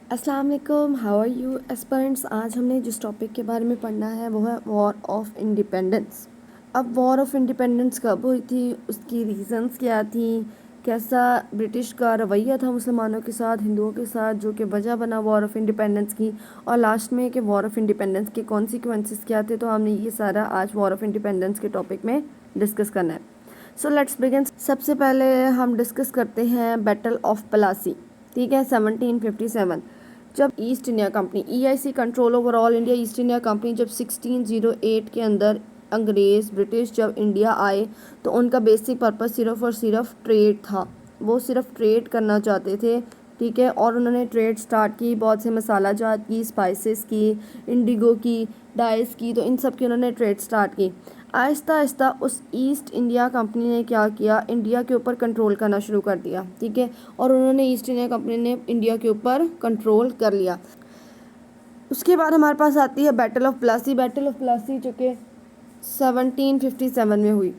अस्सलाम वालेकुम, how are you aspirants. आज हमने जिस टॉपिक के बारे में पढ़ना है वो है वॉर ऑफ इंडिपेंडेंस। अब वॉर ऑफ इंडिपेंडेंस कब हुई थी, उसकी रीज़न्स क्या थी, कैसा ब्रिटिश का रवैया था मुसलमानों के साथ, हिंदुओं के साथ, जो कि वजह बना वॉर ऑफ इंडिपेंडेंस की, और लास्ट में कि वॉर ऑफ इंडिपेंडेंस के कॉन्सिक्वेंसेस क्या थे। तो हमने ये सारा आज वॉर ऑफ इंडिपेंडेंस के टॉपिक में डिस्कस करना है। So let's begin. सबसे पहले हम डिस्कस करते हैं बैटल ऑफ प्लासी। ठीक है, 1757, जब east India company EIC control over all India east India company, जब 1608 के अंदर अंग्रेज़ ब्रिटिश जब इंडिया आए तो उनका बेसिक पर्पस सिर्फ और सिर्फ ट्रेड था। वो सिर्फ ट्रेड करना चाहते थे। ठीक है, और उन्होंने ट्रेड स्टार्ट की, बहुत से मसाला जात की, स्पाइसेस की, इंडिगो की, डाइस की, तो इन सब की उन्होंने ट्रेड स्टार्ट की। आहिस्ता आहिस्ता उस ईस्ट इंडिया कंपनी ने क्या किया, इंडिया के ऊपर कंट्रोल करना शुरू कर दिया। ठीक है, और उन्होंने ईस्ट इंडिया कंपनी ने इंडिया के ऊपर कंट्रोल कर लिया। उसके बाद हमारे पास आती है battle of Plassey. Battle of Plassey जो कि 1757 में हुई।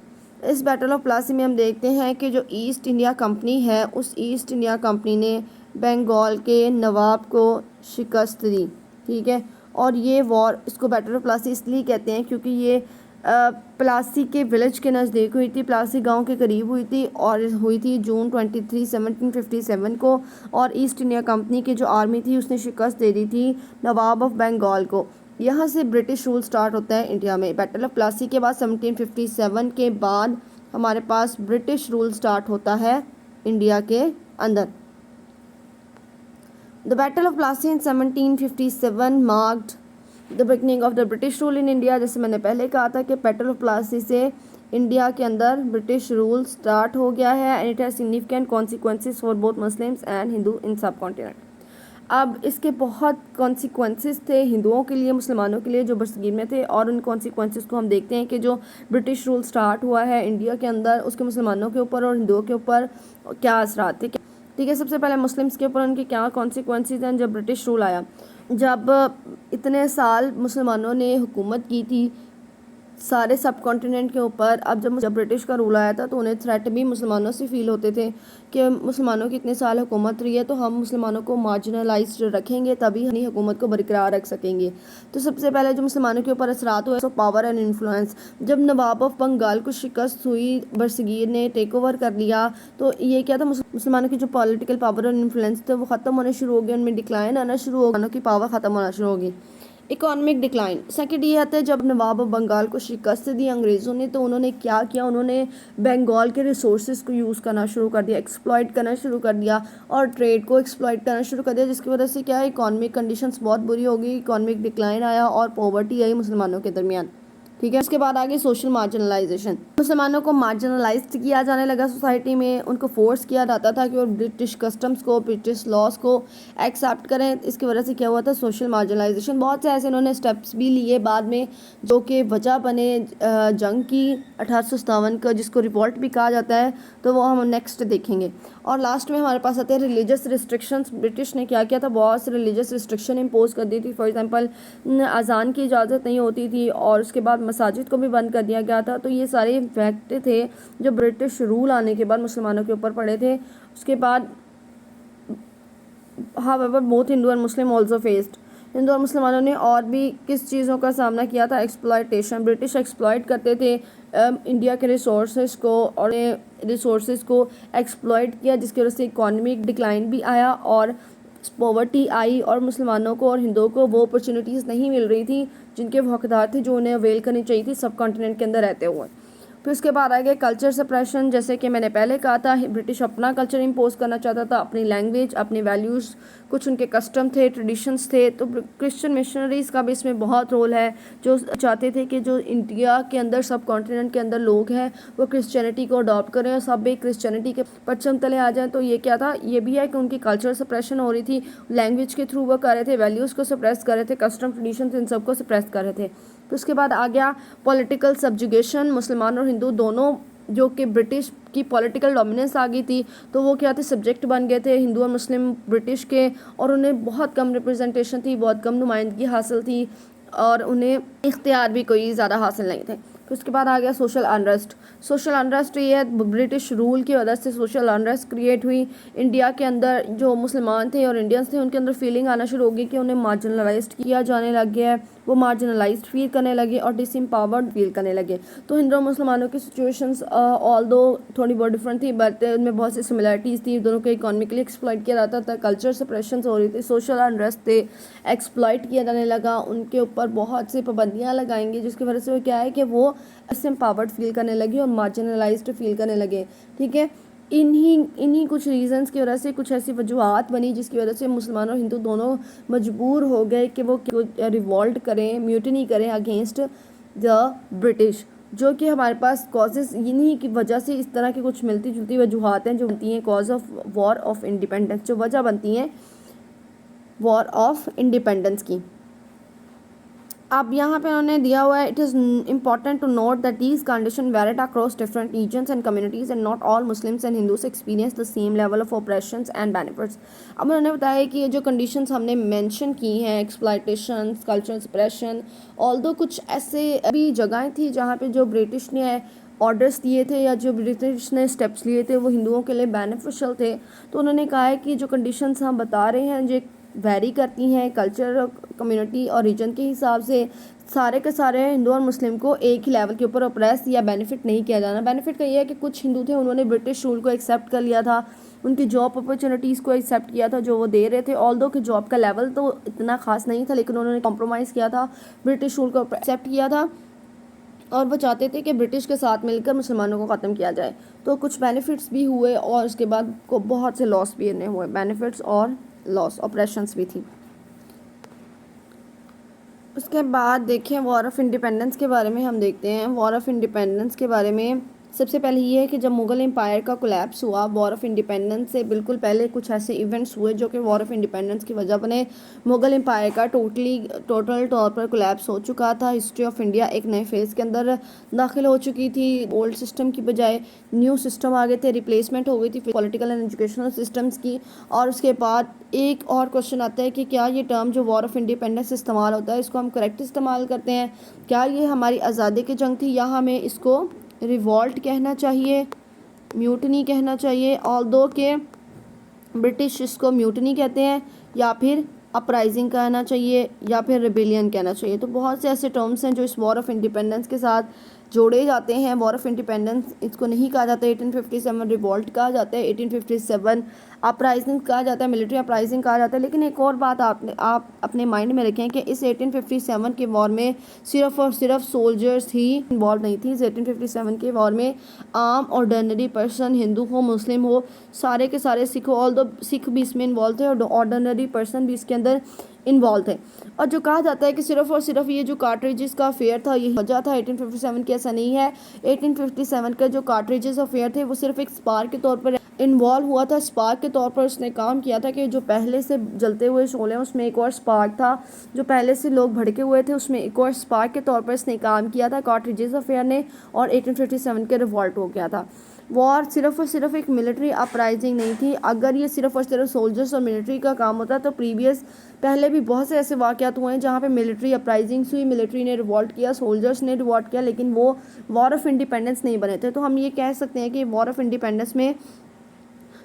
इस बैटल ऑफ प्लासी में हम देखते हैं कि जो ईस्ट इंडिया कंपनी है, उस ईस्ट इंडिया कंपनी ने बंगाल के नवाब को शिकस्त दी। ठीक है, और ये वॉर, इसको बैटल ऑफ प्लासी इसलिए कहते हैं क्योंकि ये प्लासी के विलेज के नज़दीक हुई थी, प्लासी गांव के करीब हुई थी, और हुई थी जून 23, 1757 को। और ईस्ट इंडिया कंपनी की जो आर्मी थी उसने शिकस्त दे दी थी नवाब ऑफ बंगाल को। यहाँ से ब्रिटिश रूल स्टार्ट होता है इंडिया में। बैटल ऑफ प्लासी के बाद 1757 के बाद हमारे पास ब्रिटिश रूल स्टार्ट होता है इंडिया के अंदर। The battle of Plassey in 1757 marked the beginning of the British rule in India. जैसे मैंने पहले कहा था कि बैटल ऑफ प्लासी से इंडिया के अंदर ब्रिटिश रूल स्टार्ट हो गया है, and it has significant consequences for both Muslims and Hindu in subcontinent. अब इसके बहुत कॉन्सिक्वेंसेस थे हिंदुओं के लिए, मुसलमानों के लिए जो बरसगीर में थे, और उन कॉन्सिक्वेंसेस को हम देखते हैं कि जो ब्रिटिश रूल स्टार्ट हुआ है इंडिया के अंदर, उसके मुसलमानों के ऊपर और हिंदुओं के ऊपर क्या असरात थे। ठीक है, सबसे पहले मुस्लिम्स के ऊपर उनके क्या कॉन्सिक्वेंसेस हैं जब ब्रिटिश रूल आया। जब इतने साल मुसलमानों ने हुकूमत की थी सारे सब कॉन्टिनेंट के ऊपर, अब जब ब्रिटिश का रूल आया था तो उन्हें थ्रेट भी मुसलमानों से फील होते थे कि मुसलमानों की इतने साल हुकूमत रही है तो हम मुसलमानों को मार्जिनलाइज्ड रखेंगे, तभी अपनी हुकूमत को बरकरार रख सकेंगे। तो सबसे पहले जो मुसलमानों के ऊपर असरात हुए सो पावर एंड इन्फ्लुएंस। जब नवाब ऑफ बंगाल को शिकस्त हुई, बरसगीर ने टेक ओवर कर लिया, तो ये क्या था, मुसलमानों की जो पॉलिटिकल पावर और इन्फ्लुएंस थे वो ख़त्म होने शुरू हो गए, उनमें डिक्लाइन आना शुरू हो गया, मुसलमानों की पावर ख़त्म होना शुरू होगी। इकोनॉमिक डिक्लाइन सेकंड ये आता है, जब नवाब बंगाल को शिकस्त दी अंग्रेज़ों ने तो उन्होंने क्या किया, उन्होंने बंगाल के रिसोर्सेज को यूज़ करना शुरू कर दिया, एक्सप्लॉइट करना शुरू कर दिया, और ट्रेड को एक्सप्लॉइट करना शुरू कर दिया, जिसकी वजह से क्या है, इकोनॉमिक कंडीशंस बहुत बुरी हो गई, इकोनॉमिक डिक्लाइन आया और पॉवर्टी आई मुसलमानों के दरमियान। ठीक है, उसके बाद आगे सोशल मार्जिनलाइजेशन। मुसलमानों को मार्जिनलाइज किया जाने लगा सोसाइटी में, उनको फोर्स किया जाता था कि वो ब्रिटिश कस्टम्स को, ब्रिटिश लॉज को एक्सेप्ट करें। इसकी वजह से क्या हुआ था, सोशल मार्जिनलाइजेशन। बहुत से ऐसे उन्होंने स्टेप्स भी लिए बाद में जो कि वजह बने जंग की 1857 का, जिसको रिवॉल्ट भी कहा जाता है, तो वो हम नेक्स्ट देखेंगे। और लास्ट में हमारे पास आते हैं रिलीजियस रिस्ट्रिक्शंस। ब्रिटिश ने क्या किया था, बहुत से रिलीजियस रिस्ट्रिक्शन इम्पोज कर दी थी। फॉर एग्जांपल अजान की इजाज़त नहीं होती थी, और उसके बाद मसाजिद को भी बंद कर दिया गया था। तो ये सारे फैक्ट थे जो ब्रिटिश रूल आने के बाद मुसलमानों के ऊपर पड़े थे। उसके बाद however both Hindu and Muslim also faced, Hindu और मुसलमानों ने और भी किस चीज़ों का सामना किया था, एक्सप्लॉयटेशन। ब्रिटिश एक्सप्लॉयट करते थे इंडिया के रिसोर्सेज को, और रिसोर्सेज को एक्सप्लॉयट किया, जिसकी वजह से इकोनॉमिक डिक्लाइन भी आया और पॉवर्टी आई, और मुसलमानों को और हिंदुओं को वो अपॉर्चुनिटीज़ नहीं मिल रही थी जिनके वो हकदार थे, जो उन्हें अवेल करनी चाहिए थी सब कॉन्टिनेंट के अंदर रहते हुए। फिर उसके बाद आ गया कल्चर सप्रेशन। जैसे कि मैंने पहले कहा था, ब्रिटिश अपना कल्चर इम्पोज करना चाहता था, अपनी लैंग्वेज, अपनी वैल्यूज़, कुछ उनके कस्टम थे, ट्रेडिशंस थे। तो क्रिश्चियन मिशनरीज़ का भी इसमें बहुत रोल है, जो चाहते थे कि जो इंडिया के अंदर सब कॉन्टिनेंट के अंदर लोग हैं वो क्रिश्चियनिटी को अडॉप्ट करें और सब एक क्रिश्चियनिटी के परचम तले आ जाएँ। तो ये क्या था, ये भी है कि उनकी कल्चर सप्रेशन हो रही थी, लैंग्वेज के थ्रू वो कर रहे थे, वैल्यूज़ को सप्रेस कर रहे थे, कस्टम ट्रेडिशन इन सबको सप्रेस कर रहे थे। तो उसके बाद आ गया पॉलिटिकल सब्जुगेशन। मुसलमान और हिंदू दोनों, जो कि ब्रिटिश की पॉलिटिकल डोमिनेंस आ गई थी, तो वो क्या थे, सब्जेक्ट बन गए थे हिंदू और मुस्लिम ब्रिटिश के, और उन्हें बहुत कम रिप्रेजेंटेशन थी, बहुत कम नुमाइंदगी हासिल थी, और उन्हें इख्तियार भी कोई ज़्यादा हासिल नहीं थे। फिर उसके बाद आ गया सोशल अनरेस्ट। सोशल अनरेस्ट ये है ब्रिटिश रूल की वजह से सोशल अनरेस्ट क्रिएट हुई। इंडिया के अंदर जो मुसलमान थे और इंडियंस थे उनके अंदर फीलिंग आना शुरू हो गई कि उन्हें मार्जिनलाइज्ड किया जाने लग गया है, वो मार्जिनलाइज्ड फील करने लगे और डिसएम्पावर्ड फील करने लगे। तो हिंदू और मुसलमानों की सिचुएशंस ऑल्दो थोड़ी बहुत डिफरेंट थी, बट उनमें बहुत सी सिमिलरिटीज़ थी। दोनों को इकोनॉमिकली एक्सप्लॉइट किया जाता था, कल्चर सेपरेशन हो रही थी, सोशल अनरेस्ट थे, एक्सप्लॉइट किया जाने लगा, उनके ऊपर बहुत सी पाबंदियाँ लगाएंगी जिसकी वजह से वो क्या है कि वो डिसएम्पावर्ड फील करने लगे और मार्जिनलाइज्ड फील करने लगे। ठीक है, इन्हीं कुछ रीजंस की वजह से कुछ ऐसी वजूहत बनी जिसकी वजह से मुसलमान और हिंदू दोनों मजबूर हो गए कि वो रिवॉल्ट करें, म्यूटनी करें अगेंस्ट द ब्रिटिश, जो कि हमारे पास कॉजेज़ इन्हीं की वजह से इस तरह की कुछ मिलती जुलती वजूहत हैं जो बनती हैं cause of war of independence, जो वजह बनती हैं वॉर ऑफ इंडिपेंडेंस की। अब यहाँ पे उन्होंने दिया हुआ है, it is important to note that these condition varied across different regions and communities and not all Muslims and Hindus experience the same level of operations and benefits. अब उन्होंने बताया कि ये जो कंडीशंस हमने मेंशन की हैं, एक्सप्लॉयटेशन, कल्चरल सप्रेशन, ऑल्दो कुछ ऐसे भी जगहें थी जहाँ पे जो ब्रिटिश ने ऑर्डर्स दिए थे या जो ब्रिटिश ने स्टेप्स लिए थे वो हिंदुओं के लिए बेनिफिशियल थे। तो उन्होंने कहा है कि जो कंडीशंस हम बता रहे हैं जो वेरी करती हैं कल्चर, कम्युनिटी और रीजन के हिसाब से, सारे के सारे हिंदू और मुस्लिम को एक ही लेवल के ऊपर ऑप्रेस या बेनिफिट नहीं किया जाना। बेनिफिट का ये है कि कुछ हिंदू थे उन्होंने ब्रिटिश रूल को एक्सेप्ट कर लिया था, उनकी जॉब अपॉर्चुनिटीज़ को एक्सेप्ट किया था जो वो दे रहे थे, ऑल्दो कि जॉब का लेवल तो इतना खास नहीं था लेकिन उन्होंने कॉम्प्रोमाइज़ किया था, ब्रिटिश रूल को एक्सेप्ट किया था और वो चाहते थे कि ब्रिटिश के साथ मिलकर मुसलमानों को ख़त्म किया जाए। तो कुछ बेनिफिट्स भी हुए और उसके बाद को बहुत से लॉस भी इन्हें हुए, बेनिफिट्स और लॉस ऑपरेशंस भी थी। उसके बाद देखें वॉर ऑफ इंडिपेंडेंस के बारे में हम देखते हैं। वॉर ऑफ इंडिपेंडेंस के बारे में सबसे पहले ये है कि जब मुग़ल एम्पायर का कोलैप्स हुआ, वॉर ऑफ इंडिपेंडेंस से बिल्कुल पहले कुछ ऐसे इवेंट्स हुए जो कि वॉर ऑफ इंडिपेंडेंस की वजह बने। मुग़ल एम्पायर का टोटल तौर पर कोलैप्स हो चुका था। हिस्ट्री ऑफ इंडिया एक नए फेज़ के अंदर दाखिल हो चुकी थी। ओल्ड सिस्टम की बजाय न्यू सिस्टम आ गए थे, रिप्लेसमेंट हो गई थी पॉलिटिकल एंड एजुकेशनल सिस्टम्स की। और उसके बाद एक और क्वेश्चन आता है कि क्या ये टर्म जो वॉर ऑफ इंडिपेंडेंस इस्तेमाल होता है इसको हम करेक्ट इस्तेमाल करते हैं? क्या ये हमारी आज़ादी की जंग थी या हमें इसको रिवॉल्ट कहना चाहिए, म्यूटनी कहना चाहिए? ऑल्दो के ब्रिटिश इसको म्यूटनी कहते हैं, या फिर अपराइजिंग कहना चाहिए, या फिर रिबेलियन कहना चाहिए। तो बहुत से ऐसे टर्म्स हैं जो इस वॉर ऑफ इंडिपेंडेंस के साथ जोड़े जाते हैं। वॉर ऑफ इंडिपेंडेंस इसको नहीं कहा जाता है, 1857 रिवॉल्ट कहा जाता है, 1857 अपराइजिंग कहा जाता है, मिलिट्री अपराइजिंग कहा जाता है। लेकिन एक और बात आप अपने माइंड में रखें कि इस 1857 के वॉर में सिर्फ और सिर्फ सोल्जर्स ही इन्वॉल्व नहीं थी। इस 1857 के वॉर में आम ऑर्डिनरी पर्सन, हिंदू हो मुस्लिम हो, सारे के सारे सिख हो, ऑल्दो सिख भी इसमें इन्वॉल्व थे और ऑर्डिनरी पर्सन भी इसके अंदर इन्वॉल्व थे। और जो कहा जाता है कि सिर्फ और सिर्फ ये जो कार्ट्रिजेस का अफेयर था यही वजह था 1857 की, ऐसा नहीं है। 1857 का जो कार्ट्रिजेस अफेयर थे वो सिर्फ एक स्पार्क के तौर पर इन्वॉल्व हुआ था। स्पार्क के तौर पर उसने काम किया था कि जो पहले से जलते हुए शोले हैं उसमें एक और स्पार्क था, जो पहले से लोग भड़के हुए थे उसमें एक और स्पार्क के तौर पर इसने काम किया था कार्ट्रिजेस अफेयर ने, और 1857 के रिवॉल्ट हो गया था। वॉर सिर्फ और सिर्फ एक मिलिट्री अपराइजिंग नहीं थी। अगर ये सिर्फ और सिर्फ सोल्जर्स और मिलिट्री का काम होता तो पहले भी बहुत से ऐसे वाक़यात हुए हैं जहाँ पे मिलिट्री अपराइजिंग्स हुई, मिलिट्री ने रिवॉल्ट किया, सोल्जर्स ने रिवॉल्ट किया, लेकिन वो वॉर ऑफ इंडिपेंडेंस नहीं बने थे। तो हम ये कह सकते हैं कि वॉर ऑफ इंडिपेंडेंस में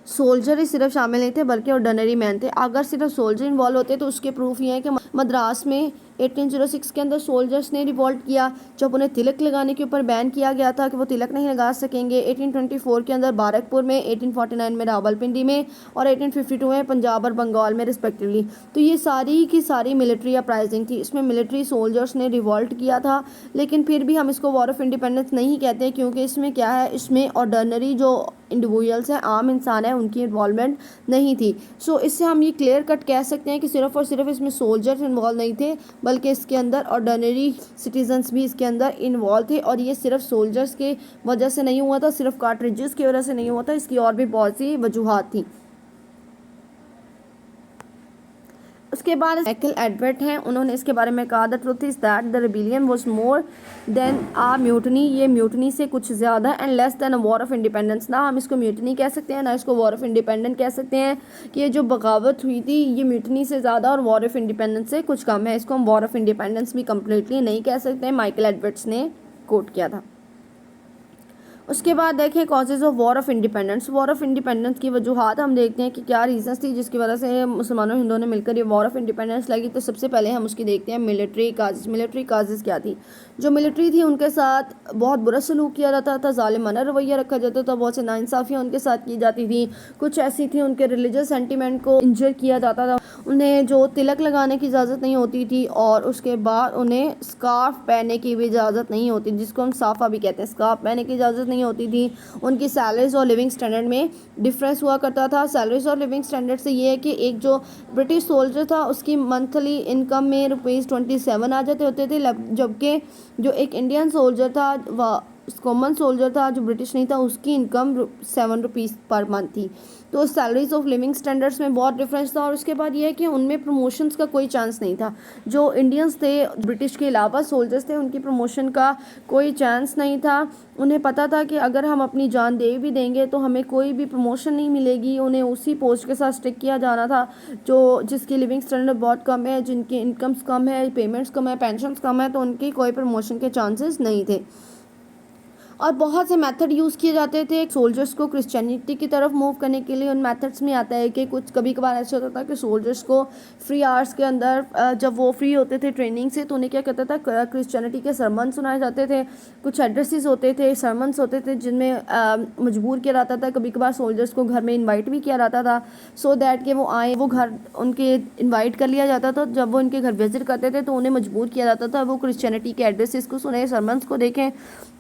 सोल्जर ही सिर्फ शामिल नहीं थे बल्कि ऑर्डिनरी मैन थे। अगर सिर्फ सोल्जर इन्वॉल्व होते तो उसके प्रूफ ये है कि मद्रास में 1806 के अंदर सोल्जर्स ने रिवॉल्ट किया जब उन्हें तिलक लगाने के ऊपर बैन किया गया था कि वो तिलक नहीं लगा सकेंगे। 1824 के अंदर बारकपुर में, 1849 में रावलपिंडी में और 1852 में पंजाब और बंगाल में रिस्पेक्टिवली। तो ये सारी की सारी मिलिट्री अपराइजिंग थी, इसमें मिलिट्री सोल्जर्स ने रिवॉल्ट किया था। लेकिन फिर भी हम इसको वॉर ऑफ इंडिपेंडेंस नहीं कहते क्योंकि इसमें क्या है, इसमें ऑर्डिनरी जो इंडिविजुअल्स हैं, आम इंसान है, उनकी इन्वॉल्वमेंट नहीं थी। सो इससे हम ये क्लियर कट कह सकते हैं कि सिर्फ और सिर्फ इसमें सोल्जर्स इन्वॉल्व नहीं थे बल्कि इसके अंदर ऑर्डिनरी सिटीजन्स भी इसके अंदर इन्वॉल्व थे। और ये सिर्फ सोल्जर्स के वजह से नहीं हुआ था, सिर्फ कार्ट्रिजेस की वजह से नहीं हुआ था, इसकी और भी बहुत सी वजूहात थी। उसके बाद माइकल एडवर्ड हैं, उन्होंने इसके बारे में कहा the truth is that the rebellion was more than a mutiny, ये म्यूटनी से कुछ ज़्यादा and less than a war of independence. ना हम इसको म्यूटनी कह सकते हैं ना इसको वॉर ऑफ इंडिपेंडेंस कह सकते हैं कि ये जो बगावत हुई थी ये म्यूटनी से ज़्यादा और वॉर ऑफ इंडिपेंडेंस से कुछ कम है। इसको हम वॉर ऑफ इंडिपेंडेंस भी कम्प्लीटली नहीं कह सकते हैं माइकल एडवर्ड्स ने कोट किया था। उसके बाद देखें causes of war of independence. War of independence की वजूहात हम देखते हैं कि क्या रीजंस थी जिसकी वजह से मुसलमानों हिंदुओं ने मिलकर ये वॉर ऑफ इंडिपेंडेंस लगी। तो सबसे पहले हम उसकी देखते हैं मिलिट्री काजेज। मिलिट्री काजेज क्या थी? जो मिलिट्री थी उनके साथ बहुत बुरा सलूक किया जाता था, ज़ालिमाना रवैया रखा जाता था, बहुत से नाइंसाफ़ियाँ उनके साथ की जाती थी। कुछ ऐसी थी उनके रिलीजियस सेंटिमेंट को इंजर किया जाता था। उन्हें जो तिलक लगाने की इजाज़त नहीं होती थी और उसके बाद उन्हें स्कार्फ पहनने की भी इजाज़त नहीं होती, जिसको हम साफ़ा भी कहते हैं। स्कार्फ पहनने की इजाज़त नहीं होती थी। उनकी सैलरीज और लिविंग स्टैंडर्ड में डिफरेंस हुआ करता था। सैलरीज और लिविंग स्टैंडर्ड से ये है कि एक जो ब्रिटिश सोल्जर था उसकी मंथली इनकम में ₹27 आ जाते होते थे, जबकि जो एक इंडियन सोल्जर था वह कॉमन सोल्जर था जो ब्रिटिश नहीं था, उसकी इनकम ₹7 पर मंथ थी। तो सैलरीज ऑफ लिविंग स्टैंडर्ड्स में बहुत डिफरेंस था। और उसके बाद ये है कि उनमें प्रमोशंस का कोई चांस नहीं था। जो इंडियंस थे, ब्रिटिश के अलावा सोल्जर्स थे, उनकी प्रमोशन का कोई चांस नहीं था। उन्हें पता था कि अगर हम अपनी जान दे भी देंगे तो हमें कोई भी प्रमोशन नहीं मिलेगी। उन्हें उसी पोस्ट के साथ स्टिक किया जाना था जो जिसकी लिविंग स्टैंडर्ड बहुत कम है, जिनकी इनकम्स कम है, पेमेंट्स कम है, पेंशन्स कम है, तो उनकी कोई प्रमोशन के चांसेस नहीं थे। और बहुत से मेथड यूज़ किए जाते थे सोल्जर्स को क्रिश्चियनिटी की तरफ मूव करने के लिए। उन मेथड्स में आता है कि कुछ कभी कभार ऐसा होता था कि सोल्जर्स को फ्री आवर्स के अंदर जब वो फ्री होते थे ट्रेनिंग से तो उन्हें क्या कहता था, क्रिश्चियनिटी के सरमन सुनाए जाते थे। कुछ एड्रेसेस होते थे, सरमन्स होते थे जिनमें मजबूर किया जाता था। कभी कभार सोल्जर्स को घर में इन्वाइट भी किया जाता था सो दैट कि वो आए, वो घर उनके इन्वाइट कर लिया जाता था। जब वो उनके घर विजिट करते थे तो उन्हें मजबूर किया जाता था वो क्रिश्चियनिटी के एड्रेसेस को सुने, सरमन्स को देखें,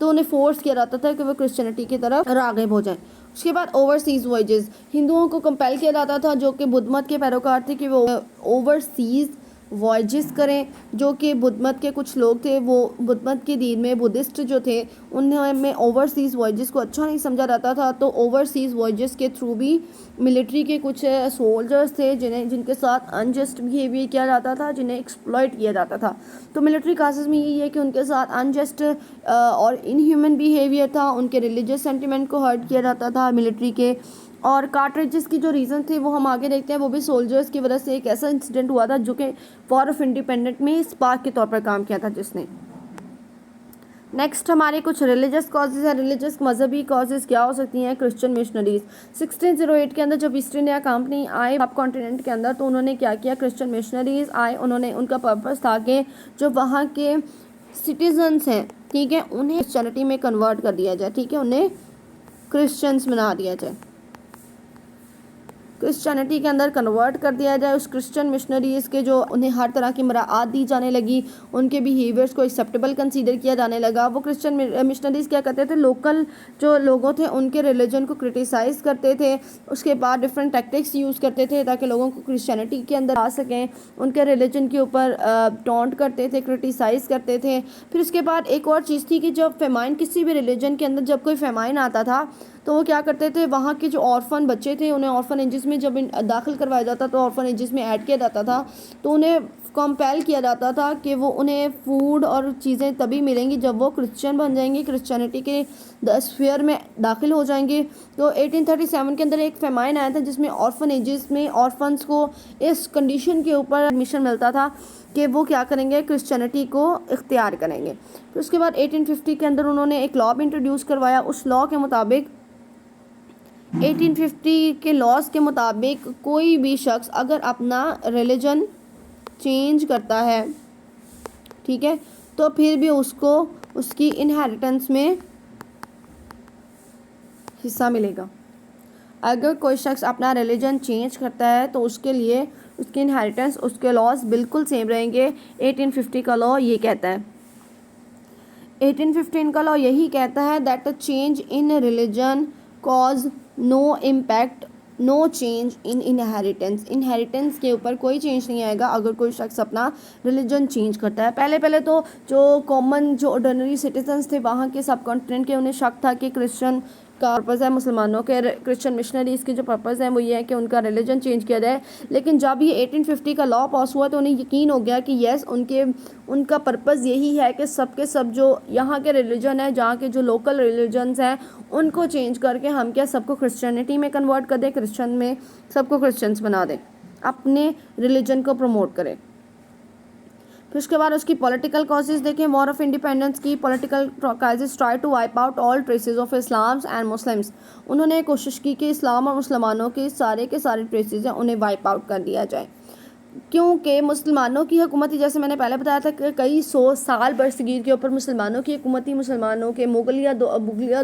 तो उन्हें फोर्स किया जाता था कि वो क्रिश्चियनिटी की तरफ राग़िब हो जाएं। उसके बाद ओवरसीज़ वॉयजेस, हिंदुओं को कंपेल किया जाता था जो कि बुद्ध मत के पैरोकार थे कि वो ओवरसीज़ वॉयजेस करें। जो कि बुद्ध मत के कुछ लोग थे, वो बुद्ध मत के दीन में बुद्धिस्ट जो थे उनमें ओवरसीज़ वॉयजेस को अच्छा नहीं समझा जाता था। तो ओवरसीज़ वॉयजेस के थ्रू भी मिलिट्री के कुछ सोल्जर्स थे जिनके साथ अनजस्ट बिहेवियर किया जाता था, जिन्हें एक्सप्लॉइट किया जाता था। तो मिलिट्री कासेस में यही है कि उनके साथ अनजस्ट और इनह्यूमन बिहेवियर था, उनके रिलीजियस सेंटिमेंट को हर्ट किया जाता था मिलिट्री के। और कार्ट्रिजेस की जो रीज़न थे वो हम आगे देखते हैं। वो भी सोल्जर्स की वजह से एक ऐसा इंसिडेंट हुआ था जो कि वॉर ऑफ इंडिपेंडेंस में स्पार्क के तौर पर काम किया था जिसने। नेक्स्ट हमारे कुछ रिलीजियस कॉजेज़ हैं। रिलीजियस मजहबी कॉजेज़ क्या हो सकती हैं? क्रिश्चियन मिशनरीज 1608 के अंदर जब ईस्ट इंडिया कंपनी आए सब कॉन्टिनेंट के अंदर तो उन्होंने क्या किया, क्रिश्चियन मिशनरीज आए। उन्होंने उनका पर्पस था कि जो वहाँ के सिटीजन्स हैं, ठीक है, उन्हें क्रिश्चियनिटी में कन्वर्ट कर दिया जाए, ठीक है, उन्हें क्रिश्चियंस बना दिया जाए, क्रिश्चियनिटी के अंदर कन्वर्ट कर दिया जाए। उस क्रिश्चियन मिशनरीज़ के जो उन्हें हर तरह की मराआत दी जाने लगी, उनके बिहेवियर्स को एक्सेप्टेबल कंसीडर किया जाने लगा। वो क्रिश्चियन मिशनरीज़ क्या करते थे, लोकल जो लोगों थे उनके रिलीजन को क्रिटिसाइज़ करते थे। उसके बाद डिफरेंट टैक्टिक्स यूज़ करते थे ताकि लोगों को क्रिश्चियनिटी के अंदर आ सकें। उनके रिलीजन के ऊपर टॉन्ट करते थे, क्रिटिसाइज़ करते थे। फिर उसके बाद एक और चीज़ थी कि जब फेमाइन किसी भी रिलीजन के अंदर जब कोई फेमाइन आता था तो वो क्या करते थे, वहाँ के जो ऑर्फन बच्चे थे उन्हें ऑर्फन एजेस में जब दाखिल करवाया जाता तो ऑर्फन एजेस में ऐड किया जाता था तो उन्हें कंपेल किया जाता था कि वो उन्हें फूड और चीज़ें तभी मिलेंगी जब वो क्रिश्चियन बन जाएंगे, क्रिश्चियनिटी के स्फीयर में दाखिल हो जाएंगे। तो 1837 के अंदर एक फेमाइन आया था जिसमें ऑर्फन एजेस में ऑर्फन्स को इस कंडीशन के ऊपर एडमिशन मिलता था कि वो क्या करेंगे, क्रिश्चियनिटी को इख्तियार करेंगे। फिर उसके बाद 1850 के अंदर उन्होंने एक लॉ भी इंट्रोड्यूस करवाया। उस लॉ के मुताबिक 1850 के लॉज के मुताबिक कोई भी शख्स अगर अपना रिलीजन चेंज करता है, ठीक है, तो फिर भी उसको उसकी इनहेरिटेंस में हिस्सा मिलेगा। अगर कोई शख्स अपना रिलीजन चेंज करता है तो उसके लिए उसकी इनहेरिटेंस, उसके लॉज बिल्कुल सेम रहेंगे। 1850 का लॉ ये कहता है, 1815 का लॉ यही कहता है that the change in religion cause no impact no change in inheritance. Inheritance के ऊपर कोई चेंज नहीं आएगा अगर कोई शख्स अपना रिलीजन चेंज करता है। पहले तो जो कॉमन जो ऑर्डिनरी सिटीजन्स थे वहाँ के सब कॉन्टिनेंट के, उन्हें शक था कि क्रिश्चियन का पर्पज़ है, मुसलमानों के क्रिश्चियन मिशनरीज़ के जो पर्पज़ हैं वो ये है कि उनका रिलीजन चेंज किया जाए। लेकिन जब ये 1850 का लॉ पास हुआ तो उन्हें यकीन हो गया कि येस उनका पर्पज़ यही है कि सब के सब जो यहाँ के रिलीजन है, जहाँ के जो लोकल रिलीजन्स हैं उनको चेंज करके हम क्या सबको क्रिश्चियनिटी में कन्वर्ट कर दें, क्रिश्चियन में सबको क्रिश्चियंस बना दें, अपने रिलीजन को प्रमोट करें। फिर उसके बाद उसकी पॉलिटिकल कॉजेज देखें। वॉर ऑफ इंडिपेंडेंस की political crisis try to wipe out all traces of Islams and Muslims. उन्होंने कोशिश की कि इस्लाम और मुसलमानों के सारे ट्रेसेस हैं उन्हें वाइप आउट कर दिया जाए, क्योंकि मुसलमानों की हुकूमत ही, जैसे मैंने पहले बताया था कि कई 100 साल बरसगीर के ऊपर मुसलमानों की हुकूमत ही, मुसलमानों के मुगलिया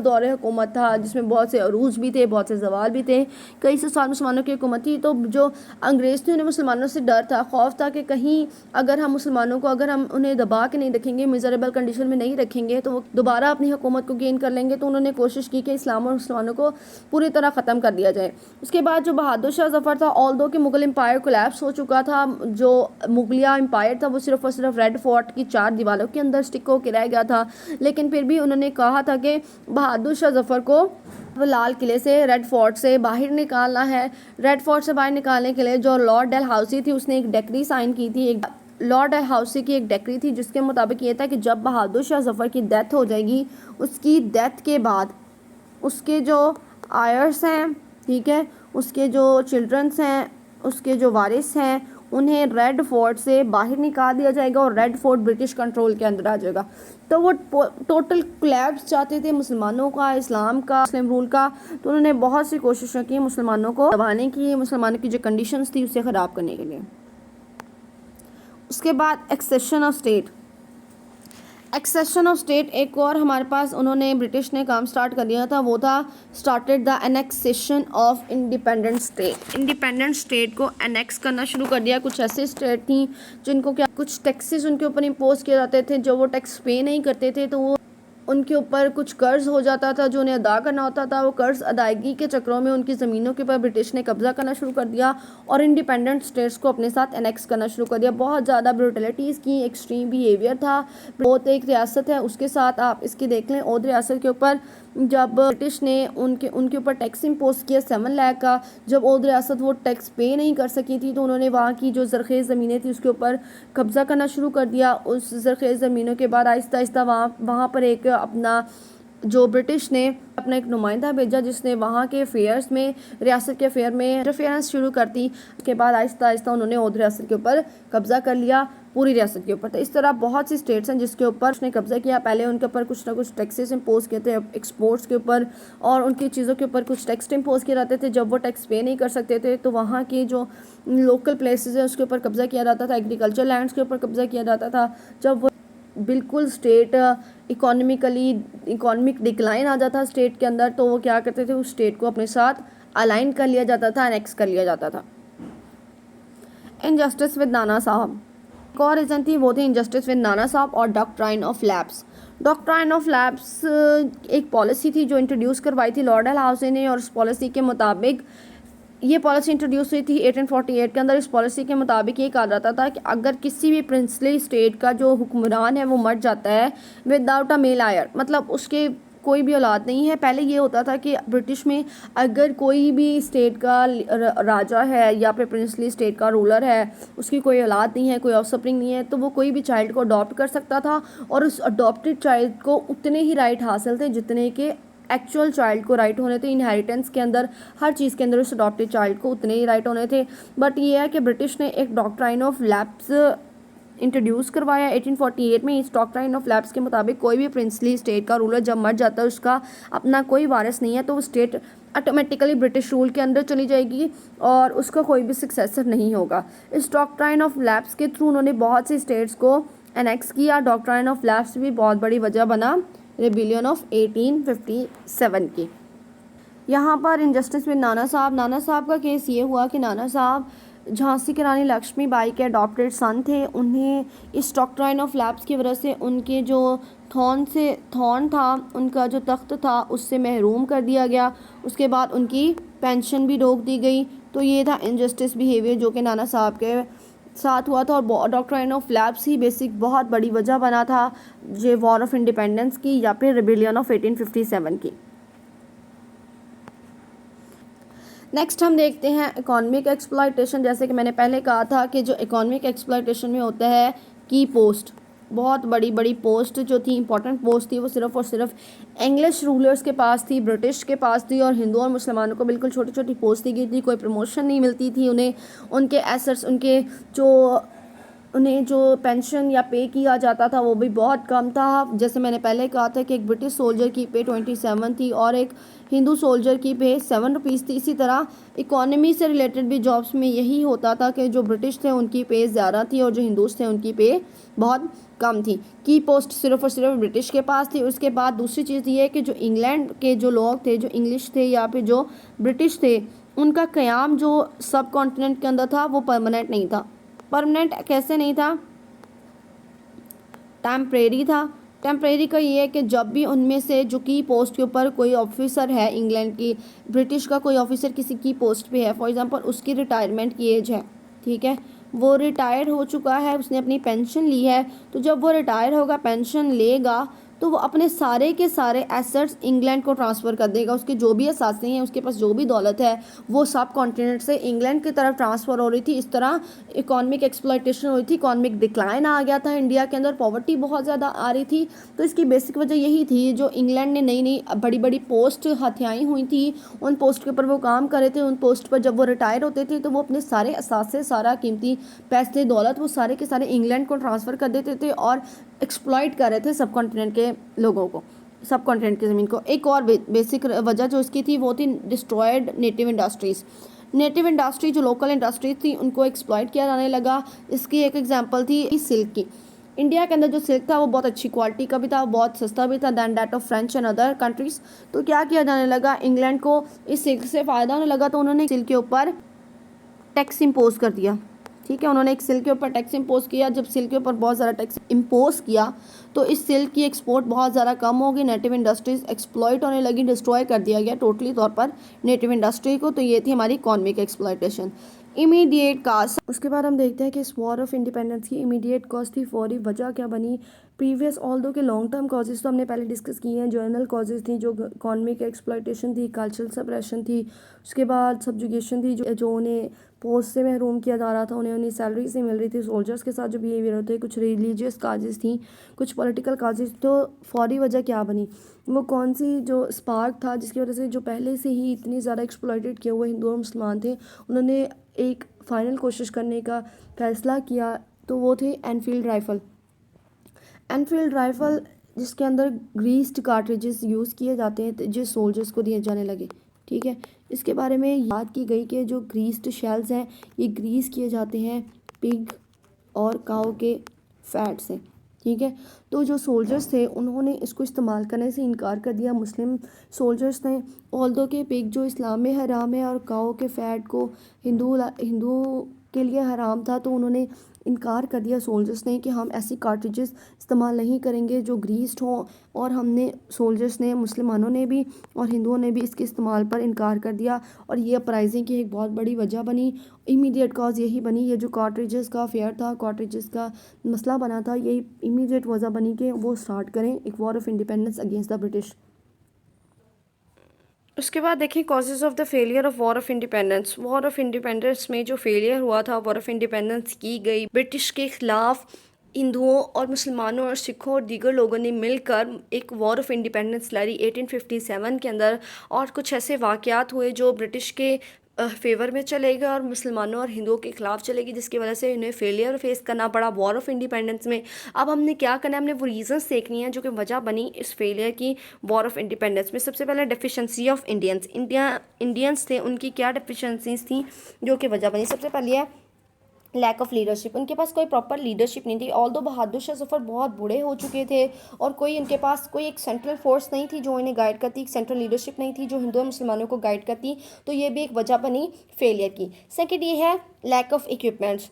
दौर हुकूमत था जिसमें बहुत से अरूज भी थे, बहुत से जवाल भी थे। कई 100 साल मुसलमानों की हुकूमत थी। तो जो अंग्रेज़ थे उन्हें मुसलमानों से डर था, खौफ था कि कहीं अगर हम मुसलमानों को, अगर हम उन्हें दबा के नहीं रखेंगे, मिजरेबल कंडीशन में नहीं रखेंगे, तो वो दोबारा अपनी हुकूमत को गेन कर लेंगे। तो उन्होंने कोशिश की कि इस्लाम और मुसलमानों को पूरी तरह ख़त्म कर दिया जाए। उसके बाद जो बहादुर शाह जफ़र था, ऑल्दो कि मुगल एम्पायर कोलैप्स हो चुका था, जो मुगलिया एम्पायर था वो सिर्फ और सिर्फ रेड फोर्ट की 4 दीवारों के अंदर स्टिक होकर रह गया था। लेकिन फिर भी उन्होंने कहा था कि बहादुर शाह जफ़र को लाल किले से, रेड फोर्ट से बाहर निकालना है। रेड फोर्ट से बाहर निकालने के लिए जो लॉर्ड डलहौसी थी उसने एक डिक्री साइन की थी, लॉर्ड डलहौसी की एक डिक्री थी जिसके मुताबिक ये था कि जब बहादुर शाह जफ़र की डेथ हो जाएगी, उसकी डेथ के बाद उसके जो आयर्स हैं, ठीक है, उसके जो चिल्ड्रंस हैं, उसके जो वारिस हैं, उन्हें रेड फोर्ट से बाहर निकाल दिया जाएगा और रेड फोर्ट ब्रिटिश कंट्रोल के अंदर आ जाएगा। तो वो टोटल कोलैप्स चाहते थे मुसलमानों का, इस्लाम का, मुस्लिम रूल का। तो उन्होंने बहुत सी कोशिशें की मुसलमानों को दबाने की, मुसलमानों की जो कंडीशंस थी उसे ख़राब करने के लिए। उसके बाद accession of state. Accession of state एक और हमारे पास उन्होंने, ब्रिटिश ने काम स्टार्ट कर दिया था, वो था started the annexation of independent state. Independent state को एनेक्स करना शुरू कर दिया। कुछ ऐसे स्टेट थी जिनको क्या कुछ टैक्सेस उनके ऊपर इम्पोज किए जाते थे, जो वो टैक्स पे नहीं करते थे तो वो उनके ऊपर कुछ कर्ज हो जाता था जो उन्हें अदा करना होता था। वो कर्ज अदायगी के चक्रों में उनकी ज़मीनों के ऊपर ब्रिटिश ने कब्जा करना शुरू कर दिया और इंडिपेंडेंट स्टेट्स को अपने साथ एनेक्स करना शुरू कर दिया। बहुत ज़्यादा ब्रूटलिटीज़ की, एक्सट्रीम बिहेवियर था। बहुत एक रियासत है उसके साथ आप इसकी देख लें, ओद रियासत के ऊपर जब ब्रिटिश ने उनके ऊपर टैक्स इम्पोज किया 7 लाख का, जब ओद रियासत वो टैक्स पे नहीं कर सकी थी तो उन्होंने वहाँ की जो ज़रख़ेज़ ज़मीनें थी उसके ऊपर कब्ज़ा करना शुरू कर दिया। उस ज़रख़ेज़ ज़मीनों के बाद आहिस्ता आहिस्ता वहाँ पर एक अपना जो ब्रिटिश ने अपना एक नुमाइंदा भेजा जिसने वहाँ के अफेयर्स में, रियासत के अफेयर में इंटरफेरेंस शुरू कर दी। उसके बाद आहिस्ता आहिस्ता उन्होंने ओद रियासत के ऊपर कब्ज़ा कर लिया, पूरी रियासत के ऊपर। तो इस तरह बहुत सी स्टेट्स हैं जिसके ऊपर उसने कब्ज़ा किया। पहले उनके ऊपर कुछ ना कुछ टैक्सेस इम्पोज किए थे एक्सपोर्ट्स के ऊपर, और उनकी चीज़ों के ऊपर कुछ टैक्स इम्पोज किए जाते थे। जब वो टैक्स पे नहीं कर सकते थे तो वहाँ के जो लोकल प्लेसेस हैं उसके ऊपर कब्ज़ा किया जाता था, एग्रीकल्चर लैंड्स के ऊपर कब्ज़ा किया जाता था। जब वो बिल्कुल स्टेट इकोनॉमिक डिक्लाइन आ जाता स्टेट के अंदर तो वो क्या करते थे, उस स्टेट को अपने साथ अलाइन कर लिया जाता था, एनेक्स कर लिया जाता था। इनजस्टिस विद नाना साहब एक और रीज़न थी, वो थी इनजस्टिस विद नाना साहब और doctrine of lapse. Doctrine of lapse एक पॉलिसी थी जो इंट्रोड्यूस करवाई थी लॉर्ड डलहौसी ने, और उस पॉलिसी के मुताबिक ये पॉलिसी इंट्रोड्यूस हुई थी 1848 के अंदर। इस पॉलिसी के मुताबिक ये कहा जाता था कि अगर किसी भी प्रिंसली स्टेट का जो हुक्मरान है वो मर जाता है विदाउट अ मेल आयर, मतलब उसके कोई भी औलाद नहीं है। पहले ये होता था कि ब्रिटिश में अगर कोई भी स्टेट का राजा है या फिर प्रिंसली स्टेट का रूलर है, उसकी कोई औलाद नहीं है, कोई ऑफस्प्रिंग नहीं है, तो वो कोई भी चाइल्ड को अडॉप्ट कर सकता था और उस अडॉप्टेड चाइल्ड को उतने ही राइट हासिल थे जितने के एक्चुअल चाइल्ड को राइट होने थे। इनहेरिटेंस के अंदर, हर चीज़ के अंदर उस अडॉप्टेड चाइल्ड को उतने ही राइट होने थे। बट ये है कि ब्रिटिश ने एक डॉक्ट्राइन ऑफ लैप्स इंट्रोड्यूस करवाया 1848 में। इस डॉक्ट्राइन ऑफ लैप्स के मुताबिक कोई भी प्रिंसली स्टेट का रूलर जब मर जाता है, उसका अपना कोई वारिस नहीं है, तो वो स्टेट ऑटोमेटिकली ब्रिटिश रूल के अंदर चली जाएगी और उसका कोई भी सक्सेसर नहीं होगा। इस डॉक्ट्राइन ऑफ लैप्स के थ्रू उन्होंने बहुत सी स्टेट्स को एनेक्स किया। डॉक्ट्राइन ऑफ लैप्स भी बहुत बड़ी वजह बना रेबिलियन ऑफ 1857 की। यहाँ पर इनजस्टिस विद नाना साहब का केस ये हुआ कि नाना साहब झांसी की रानी लक्ष्मीबाई के अडॉप्टेड सन थे। उन्हें इस डॉक्ट्राइन ऑफ लैप्स की वजह से उनके जो थॉन था, उनका जो तख्त था, उससे महरूम कर दिया गया। उसके बाद उनकी पेंशन भी रोक दी गई। तो ये था इनजस्टिस बिहेवियर जो कि नाना साहब के साथ हुआ था, और doctrine of lapse he basic बहुत बड़ी वजह बना था ये वॉर ऑफ इंडिपेंडेंस की या फिर रिबेलियन ऑफ 1857 की। नेक्स्ट हम देखते हैं इकोनॉमिक एक्सप्लॉयटेशन। जैसे कि मैंने पहले कहा था कि जो इकोनॉमिक एक्सप्लॉयटेशन में होता है की पोस्ट, बहुत बड़ी बड़ी पोस्ट जो थी, इंपॉर्टेंट पोस्ट थी, वो सिर्फ और सिर्फ इंग्लिश रूलर्स के पास थी, ब्रिटिश के पास थी, और हिंदू और मुसलमानों को बिल्कुल छोटी छोटी पोस्ट दी गई थी। कोई प्रमोशन नहीं मिलती थी उन्हें, उनके एसेट्स, उनके जो उन्हें जो पेंशन या पे किया जाता था वो भी बहुत कम था। जैसे मैंने पहले कहा था कि एक ब्रिटिश सोल्जर की पे 27 थी और एक हिंदू सोल्जर की पे 7 रुपीज़ थी। इसी तरह इकोनॉमी से रिलेटेड भी जॉब्स में यही होता था कि जो ब्रिटिश थे उनकी पे ज़्यादा थी और जो हिंदूज थे उनकी पे बहुत कम थी। की पोस्ट सिर्फ और सिर्फ ब्रिटिश के पास थी। उसके बाद दूसरी चीज़ ये है कि जो इंग्लैंड के जो लोग थे, जो इंग्लिश थे या फिर जो ब्रिटिश थे, उनका क़याम जो सब कॉन्टिनेंट के अंदर था वो परमानेंट नहीं था। परमानेंट कैसे नहीं था? टेम्परेरी था। टेम्परेरी का ये है कि जब भी उनमें से जो की पोस्ट के ऊपर कोई ऑफिसर है, इंग्लैंड की, ब्रिटिश का कोई ऑफिसर किसी की पोस्ट पे है, फॉर एग्जांपल उसकी रिटायरमेंट की एज है, ठीक है, वो रिटायर हो चुका है, उसने अपनी पेंशन ली है, तो जब वो रिटायर होगा, पेंशन लेगा, तो वो अपने सारे के सारे एसेट्स इंग्लैंड को ट्रांसफ़र कर देगा। उसके जो भी असासे हैं, उसके पास जो भी दौलत है, वो सब कॉन्टिनेंट से इंग्लैंड की तरफ ट्रांसफ़र हो रही थी। इस तरह इकोनॉमिक एक्सप्लॉयटेशन हो रही थी, इकोनॉमिक डिक्लाइन आ गया था इंडिया के अंदर, पॉवर्टी बहुत ज़्यादा आ रही थी। तो इसकी बेसिक वजह यही थी, जो इंग्लैंड ने नई नई बड़ी बड़ी पोस्ट हथियाई हुई थी, उन पोस्ट के ऊपर वो काम कर रहे थे। उन पोस्ट पर जब वो रिटायर होते थे तो वो अपने सारे असासे, सारा कीमती पैसे, दौलत, वो सारे के सारे इंग्लैंड को ट्रांसफ़र कर देते थे और एक्सप्लॉइट कर रहे थे सब कॉन्टिनेंट के लोगों को, सब कॉन्टिनेंट की ज़मीन को। एक और बेसिक वजह जो इसकी थी वो थी destroyed native industries. Native industry जो लोकल इंडस्ट्रीज थी उनको एक्सप्लॉइट किया जाने लगा। इसकी एक एग्जांपल थी सिल्क की। इंडिया के अंदर जो सिल्क था वो बहुत अच्छी क्वालिटी का भी था, बहुत सस्ता भी था then that of French and other countries. तो क्या किया जाने लगा, इंग्लैंड को इस सिल्क से फ़ायदा होने लगा, तो उन्होंने सिल्क के ऊपर टैक्स इम्पोज कर दिया। ठीक है, उन्होंने एक सिल्क के ऊपर टैक्स इम्पोज किया। जब सिल्क के ऊपर बहुत ज़्यादा टैक्स इम्पोज किया तो इस सिल्क की एक्सपोर्ट बहुत ज़्यादा कम हो गई, नेटिव इंडस्ट्रीज एक्सप्लॉइट होने लगी, डिस्ट्रॉय कर दिया गया टोटली तौर पर नेटिव इंडस्ट्री को। तो ये थी हमारी इकोनॉमिक एक्सप्लॉयटेशन। इमीडिएट काज, उसके बाद हम देखते हैं कि इस वॉर ऑफ इंडिपेंडेंस की इमीडिएट कॉज थी, फौरी वजह क्या बनी। प्रीवियस ऑल दो के लॉन्ग टर्म कॉजेज़ तो हमने पहले डिस्कस किए हैं, जर्नल कॉजेज़ थी, जो इकोनॉमिक एक्सप्लॉयटेशन थी, कल्चरल सप्रेशन थी, उसके बाद सब्जुगेशन थी, जो उन्हें पोस्ट से महरूम किया जा रहा था, उन्हें सैलरी से मिल रही थी, सोल्जर्स के साथ जो बिहेवियर होते हैं, कुछ रिलीजियस काजेज़ थी, कुछ पॉलिटिकल काजेज़। तो फौरी वजह क्या बनी, वो कौन सी जो स्पार्क था जिसकी वजह से जो पहले से ही इतनी ज़्यादा एक्सप्लॉइटेड किए हुए हिंदू और मुसलमान थे, उन्होंने एक फ़ाइनल कोशिश करने का फ़ैसला किया। तो वो थे एनफील्ड राइफ़ल। एनफील्ड राइफ़ल जिसके अंदर ग्रीस्ड कार्ट्रिजेस यूज़ किए जाते हैं, जो सोल्जर्स को दिए जाने लगे। ठीक है, इसके बारे में याद की गई कि जो ग्रीस्ड शेल्स हैं ये ग्रीस किए जाते हैं पिग और काऊ के फैट से। ठीक है, तो जो सोल्जर्स थे उन्होंने इसको इस्तेमाल करने से इनकार कर दिया। मुस्लिम सोल्जर्स थे, ऑल्दो के पिग जो इस्लाम में हराम है और काऊ के फैट को हिंदू के लिए हराम था, तो उन्होंने इनकार कर दिया सोल्जर्स ने कि हम ऐसी कार्ट्रिजेस इस्तेमाल नहीं करेंगे जो ग्रीस्ड हों। और हमने सोल्जर्स ने, मुसलमानों ने भी और हिंदुओं ने भी इसके इस्तेमाल पर इनकार कर दिया और ये अपराइजिंग की एक बहुत बड़ी वजह बनी। इमीडिएट कॉज यही बनी, ये जो कार्ट्रिजेस का फेयर था, कार्ट्रिजेस का मसला बना था, यही इमीडिएट वजह बनी कि वो स्टार्ट करें एक war of independence against the British. उसके बाद देखें causes of the failure of war of independence. War of independence में जो फेलियर हुआ था, वॉर ऑफ इंडिपेंडेंस की गई ब्रिटिश के ख़िलाफ़ हिंदुओं और मुसलमानों और सिखों और दीगर लोगों ने मिलकर एक वॉर ऑफ इंडिपेंडेंस लड़ी 1857 के अंदर। और कुछ ऐसे वाक़यात हुए जो ब्रिटिश के फेवर में चलेगा और मुसलमानों और हिंदुओं के ख़िलाफ़ चलेगी, जिसकी वजह से इन्हें फेलियर फेस करना पड़ा वॉर ऑफ इंडिपेंडेंस में। अब हमने क्या करना है, हमने वो रीज़न्स देखनी है जो कि वजह बनी इस फेलियर की वॉर ऑफ इंडिपेंडेंस में। सबसे पहले डेफिशिएंसी ऑफ इंडियंस थे, उनकी क्या डेफिशिएंसीज थी जो कि वजह बनी। सबसे पहले है लैक ऑफ लीडरशिप, उनके पास कोई प्रॉपर लीडरशिप नहीं थी। ऑल्दो बहादुर शाह जफर बहुत बूढ़े हो चुके थे और कोई इनके पास कोई एक सेंट्रल फोर्स नहीं थी जो इन्हें गाइड करती, एक सेंट्रल लीडरशिप नहीं थी जो हिंदू और मुसलमानों को गाइड करती। तो ये भी एक वजह बनी फेलियर की। सेकेंड ये है lack of equipments.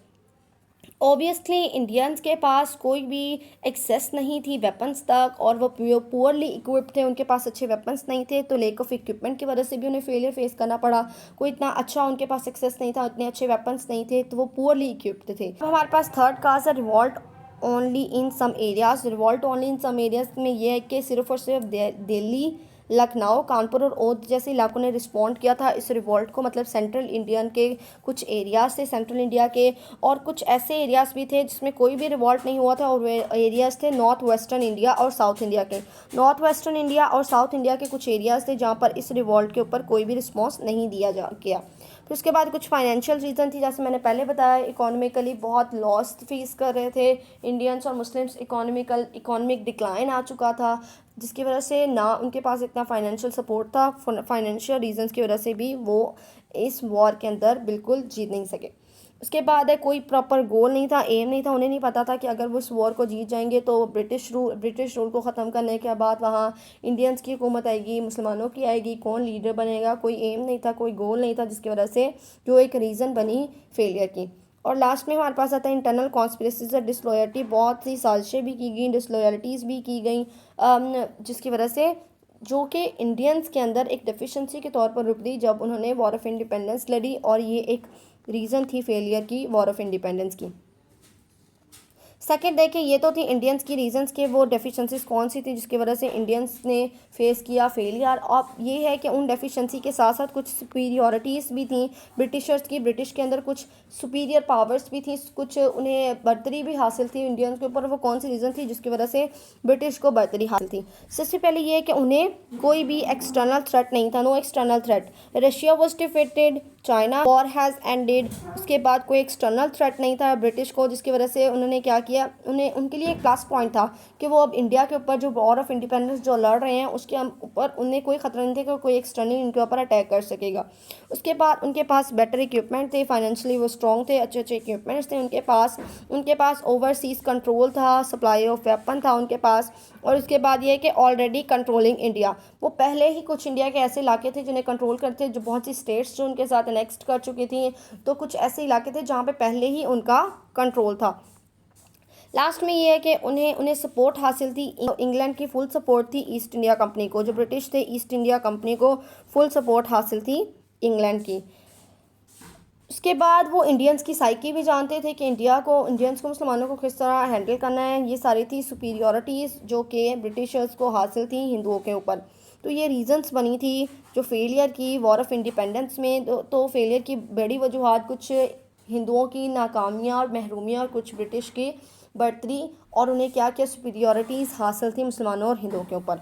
Obviously Indians के पास कोई भी एक्सेस नहीं थी वेपन्स तक और वो पुअरली इक्विप्ड थे, उनके पास अच्छे वेपन्स नहीं थे। तो लेक ऑफ इक्विपमेंट की वजह से भी उन्हें फेलियर फेस करना पड़ा। कोई इतना अच्छा उनके पास एक्सेस नहीं था, इतने अच्छे वेपन्स नहीं थे, तो वो पुअरली इक्विप्ड थे। अब हमारे पास थर्ड काज है revolt only in some areas. Revolt only in some areas में ये है कि सिर्फ और सिर्फ दिल्ली, लखनऊ, कानपुर और ओध जैसे इलाकों ने रिस्पॉन्ड किया था इस रिवॉल्ट को। मतलब सेंट्रल इंडियन के कुछ एरियाज थे, सेंट्रल इंडिया के, और कुछ ऐसे एरियाज़ भी थे जिसमें कोई भी रिवॉल्ट नहीं हुआ था। और वे एरियाज़ थे नॉर्थ वेस्टर्न इंडिया और साउथ इंडिया के। नॉर्थ वेस्टर्न इंडिया और साउथ इंडिया के कुछ एरियाज़ थे जहाँ पर इस रिवॉल्ट के ऊपर कोई भी रिस्पॉन्स नहीं दिया गया। फिर उसके बाद कुछ फाइनेंशियल रीज़न थी, जैसे मैंने पहले बताया इकोनॉमिकली बहुत लॉस फेस कर रहे थे इंडियंस और मुस्लिम्स, इकोनॉमिक डिक्लाइन आ चुका था, जिसकी वजह से ना उनके पास इतना फाइनेंशियल सपोर्ट था, फाइनेंशियल रीजंस की वजह से भी वो इस वॉर के अंदर बिल्कुल जीत नहीं सके। उसके बाद है कोई प्रॉपर गोल नहीं था, एम नहीं था, उन्हें नहीं पता था कि अगर वो इस वॉर को जीत जाएंगे तो ब्रिटिश रूल को ख़त्म करने के बाद वहाँ इंडियंस की हुकूमत आएगी, मुसलमानों की आएगी, कौन लीडर बनेगा, कोई एम नहीं था, कोई गोल नहीं था, जिसकी वजह से जो एक रीज़न बनी फेलियर की। और लास्ट में हमारे पास आता है इंटरनल कॉन्स्पिरेसीज और डिसलॉयल्टी, बहुत सी साजिशें भी की गई, डिसलॉयल्टीज़ भी की गई, जिसकी वजह से जो कि इंडियंस के अंदर एक डेफिशिएंसी के तौर पर उभरी जब उन्होंने वॉर ऑफ इंडिपेंडेंस लड़ी, और ये एक रीज़न थी फेलियर की वॉर ऑफ इंडिपेंडेंस की। सेकंड देखें, ये तो थी इंडियंस की रीजंस के वो डेफिशिएंसीज कौन सी थी जिसकी वजह से इंडियंस ने फेस किया फेलियर। अब ये है कि उन डेफिशिएंसी के साथ साथ कुछ सुपीरियॉरिटीज़ भी थी ब्रिटिशर्स की, ब्रिटिश के अंदर कुछ सुपीरियर पावर्स भी थी, कुछ उन्हें बर्तरी भी हासिल थी इंडियंस के ऊपर। वो कौन सी रीज़न थी जिसकी वजह से ब्रिटिश को बर्तरी हासिल थी? सबसे पहले ये है कि उन्हें कोई भी एक्सटर्नल थ्रेट नहीं था, no external threat. Russia was defeated, China war has ended, उसके बाद कोई एक्सटर्नल थ्रेट नहीं था ब्रिटिश को, जिसकी वजह से उन्होंने क्या किया, उन्हें उनके लिए एक प्लस पॉइंट था कि वो अब इंडिया के ऊपर जो वॉर ऑफ इंडिपेंडेंस जो लड़ रहे हैं उसके ऊपर उन्हें कोई खतरा नहीं था कि कोई एक्सटर्नल उनके ऊपर अटैक कर सकेगा। उसके बाद उनके पास बेटर इक्विपमेंट थे, फाइनेंशियली वो स्ट्रॉन्ग थे, अच्छे अच्छे इक्विपमेंट्स थे उनके पास ओवरसीज़ कंट्रोल था, सप्लाई ऑफ वेपन था उनके पास। और उसके बाद ये है कि ऑलरेडी कंट्रोलिंग इंडिया, वो पहले ही कुछ इंडिया के ऐसे इलाके थे जिन्हें कंट्रोल करते, जो बहुत सी स्टेट्स जो उनके साथ नेक्स्ट कर चुकी थी, तो कुछ ऐसे इलाके थे जहाँ पे पहले ही उनका कंट्रोल था। लास्ट में ये है कि उन्हें सपोर्ट हासिल थी, इंग्लैंड की फुल सपोर्ट थी ईस्ट इंडिया कंपनी को, जो ब्रिटिश थे ईस्ट इंडिया कंपनी को फुल सपोर्ट हासिल थी इंग्लैंड की। उसके बाद वो इंडियंस की साइकी भी जानते थे कि इंडियंस को मुसलमानों को किस तरह हैंडल करना है। ये सारी थी सुपीरियॉरिटीज़ जो कि ब्रिटिशर्स को हासिल थी हिंदुओं के ऊपर। तो ये रीजंस बनी थी जो फेलियर की वॉर ऑफ इंडिपेंडेंस में। तो फेलियर की बड़ी वजूहात कुछ हिंदुओं की नाकामियाँ और महरूमियाँ और कुछ ब्रिटिश की बढ़तरी, और उन्हें क्या क्या सुपीरियॉरिटीज़ हासिल थी मुसलमानों और हिंदुओं के ऊपर।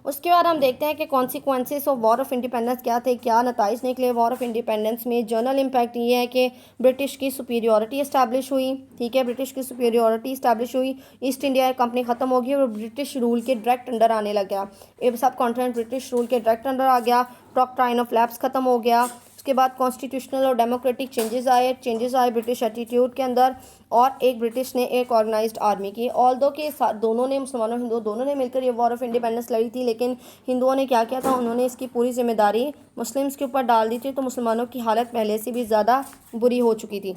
उसके बाद हम देखते हैं कि consequences of war of independence क्या थे, क्या नताइज निकले वॉर ऑफ इंडिपेंडेंस में। जर्नल इम्पैक्ट ये है कि ब्रिटिश की सुपीरियॉरिटी इस्टेब्लिश हुई, ठीक है, ब्रिटिश की सुपीरियॉरिटी इस्टेब्लिश हुई, ईस्ट इंडिया कंपनी ख़त्म हो गई और ब्रिटिश रूल के डायरेक्ट अंडर आने लग गया। ये सब कॉन्टिनेंट ब्रिटिश रूल के डायरेक्ट अंडर आ गया, डॉक्ट्राइन ऑफ लैप्स ख़त्म हो गया। उसके बाद कॉन्स्टिट्यूशनल और डेमोक्रेटिक चेंजेस आए ब्रिटिश एटीट्यूड के अंदर, और एक ब्रिटिश ने एक ऑर्गेनाइज्ड आर्मी की। ऑल्दो के साथ दोनों ने, मुसलमानों हिंदू दोनों ने मिलकर ये वॉर ऑफ इंडिपेंडेंस लड़ी थी, लेकिन हिंदुओं ने क्या किया था, उन्होंने इसकी पूरी जिम्मेदारी मुस्लिम्स के ऊपर डाल दी थी, तो मुसलमानों की हालत पहले से भी ज़्यादा बुरी हो चुकी थी।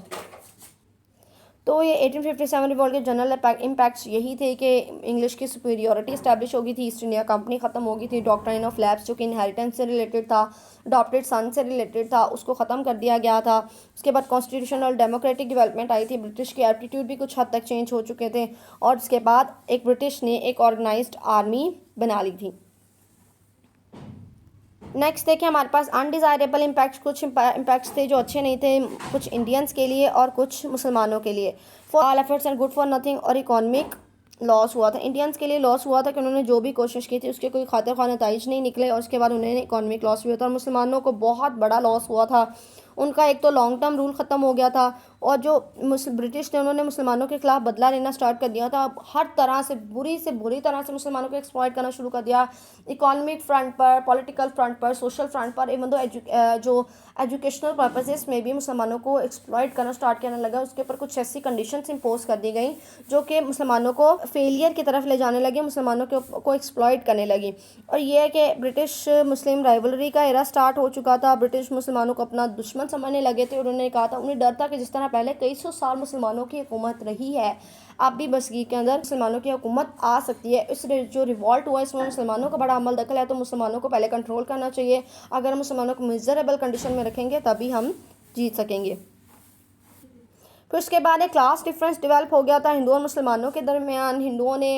तो ये 1857 रिवॉल्ट के जनरल इम्पैक्ट्स यही थे कि इंग्लिश की सुपीरियॉरिटी इस्टेब्लिश हो गई थी, ईस्ट इंडिया कंपनी ख़त्म हो गई थी, डॉक्ट्राइन ऑफ लैप्स जो कि इनहेरिटेंस से रिलेटेड था, अडॉप्टेड सन से रिलेटेड था, उसको ख़त्म कर दिया गया था। उसके बाद कॉन्स्टिट्यूशनल डेमोक्रेटिक डेवलपमेंट आई थी, ब्रिटिश के एप्टीट्यूड भी कुछ हद तक चेंज हो चुके थे, और उसके बाद एक ब्रिटिश ने एक ऑर्गेनाइज्ड आर्मी बना ली थी। नेक्स्ट देखिए हमारे पास अनडिज़ायरेबल इम्पैक्ट्स, कुछ इम्पैक्ट्स थे जो अच्छे नहीं थे, कुछ इंडियंस के लिए और कुछ मुसलमानों के लिए। For all efforts and good for nothing, और इकोनॉमिक लॉस हुआ था। इंडियंस के लिए लॉस हुआ था कि उन्होंने जो भी कोशिश की थी उसके कोई खातिर ख़्वाह नताइज नहीं निकले, और उसके बाद उन्हें इकोनॉमिक लॉस भी हुआ था। और मुसलमानों को बहुत बड़ा लॉस हुआ था, उनका एक तो लॉन्ग टर्म रूल ख़त्म हो गया था, और जो ब्रिटिश ने उन्होंने मुसलमानों के खिलाफ बदला लेना स्टार्ट कर दिया था। हर तरह से बुरी तरह से मुसलमानों को एक्सप्लॉइट करना शुरू कर दिया, इकोनॉमिक फ्रंट पर, पॉलिटिकल फ्रंट पर, सोशल फ्रंट पर, इवन दो जो एजुकेशनल पर्पसेस में भी मुसलमानों को एक्सप्लॉइट करना स्टार्ट करने लगा। उसके ऊपर कुछ ऐसी कंडीशंस इम्पोज कर दी गई जो कि मुसलमानों को फेलियर की तरफ ले जाने लगे, मुसलमानों को एक्सप्लॉइट करने लगी। और ये है कि ब्रिटिश मुस्लिम राइवलरी का एरा स्टार्ट हो चुका था, ब्रिटिश मुसलमानों को अपना दुश्मन समझने लगे थे। उन्होंने कहा था, उन्हें डर था कि जिस तरह पहले कई सौ साल मुसलमानों की हुकूमत रही है, अब भी बसगी के अंदर मुसलमानों की हुकूमत आ सकती है। इस जो रिवॉल्ट हुआ इसमें मुसलमानों का बड़ा अमल दखल है, तो मुसलमानों को पहले कंट्रोल करना चाहिए। अगर हम मुसलमानों को मिजरेबल कंडीशन में रखेंगे तभी हम जीत सकेंगे। फिर उसके बाद एक क्लास डिफरेंस डेवलप हो गया था हिंदू और मुसलमानों के दरमियान। हिंदुओं ने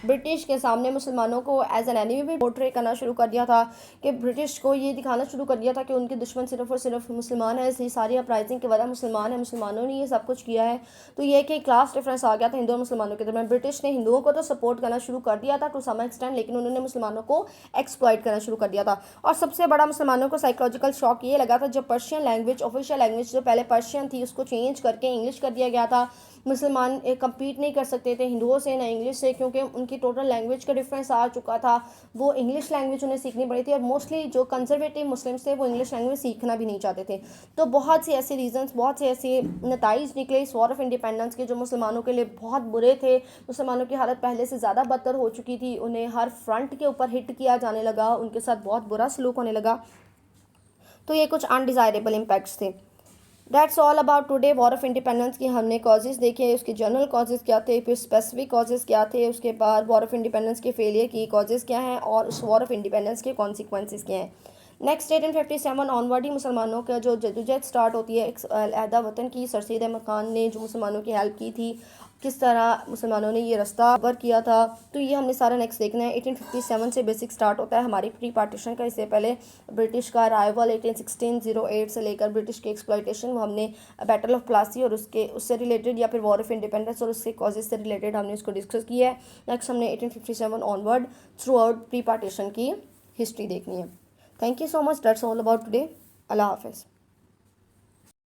ब्रिटिश के सामने मुसलमानों को एज एन एनिमी भी पोर्ट्रे करना शुरू कर दिया था, कि ब्रिटिश को ये दिखाना शुरू कर दिया था कि उनके दुश्मन सिर्फ और सिर्फ मुसलमान है, इसलिए सारी अपराइजिंग की वजह मुसलमान है, मुसलमानों ने ये सब कुछ किया है। तो ये कि क्लास डिफरेंस आ गया था हिंदू और मुसलमानों के दरमियान। ब्रिटिश ने हिंदुओं को तो सपोर्ट करना शुरू कर दिया था टू सम एक्सटेंट, लेकिन उन्होंने मुसलमानों को एक्सप्लॉइट करना शुरू कर दिया था। और सबसे बड़ा मुसलमानों को साइकोलॉजिकल शॉक ये लगा था जब पर्शियन लैंग्वेज, ऑफिशियल लैंग्वेज जो पहले पर्शियन थी, उसको चेंज करके इंग्लिश कर दिया गया था। मुसलमान कम्पीट नहीं कर सकते थे हिंदुओं से ना इंग्लिश से, क्योंकि उनकी टोटल लैंग्वेज का डिफरेंस आ चुका था। वो इंग्लिश लैंग्वेज उन्हें सीखनी पड़ी थी, और मोस्टली जो कंजर्वेटिव मुस्लिम्स थे वो इंग्लिश लैंग्वेज सीखना भी नहीं चाहते थे। तो बहुत सी ऐसे रीजंस, बहुत से ऐसे नताइज निकले इस वॉर ऑफ इंडिपेंडेंस के, जो मुसलमानों के लिए बहुत बुरे थे। मुसलमानों की हालत पहले से ज़्यादा बदतर हो चुकी थी, उन्हें हर फ्रंट के ऊपर हिट किया जाने लगा, उनके साथ बहुत बुरा सलूक होने लगा। तो ये कुछ अनडिज़ायरेबल इम्पैक्ट्स थे। That's all about today. War of independence की हमने कॉजेज़ देखे, उसके जनरल कॉजेज़ क्या थे, फिर स्पेसिफिक कॉजेज़ क्या थे, उसके बाद वॉर ऑफ इंडिपेंडेंस के फेलियर की कॉजेज़ क्या हैं, और उस वॉर ऑफ इंडिपेंडेंस के कॉन्सिक्वेंसेस क्या हैं। नेक्स्ट 1857 ऑनवर्ड ही मुसलमानों का जो जदोजहद स्टार्ट होती है एक अलहदा वतन की। सर सैयद अहमद खान ने जो मुसलमानों की हेल्प की थी, किस तरह मुसलमानों ने ये रास्ता कवर किया था, तो ये हमने सारा नेक्स्ट देखना है। 1857 से बेसिक स्टार्ट होता है हमारी प्री पार्टीशन का। इससे पहले ब्रिटिश का अराइवल 1608 से लेकर ब्रिटिश की एक्सप्लॉयटेशन, वो हमने बैटल ऑफ प्लासी और उससे रिलेटेड, या फिर वॉर ऑफ इंडिपेंडेंस और उसके कॉजेज से रिलेटेड हमने इसको डिस्कस किया है। नेक्स्ट हमने 1857 onward throughout pre partition की हिस्ट्री देखनी है। Thank you so much. That's all about today. Allah हाफिज़।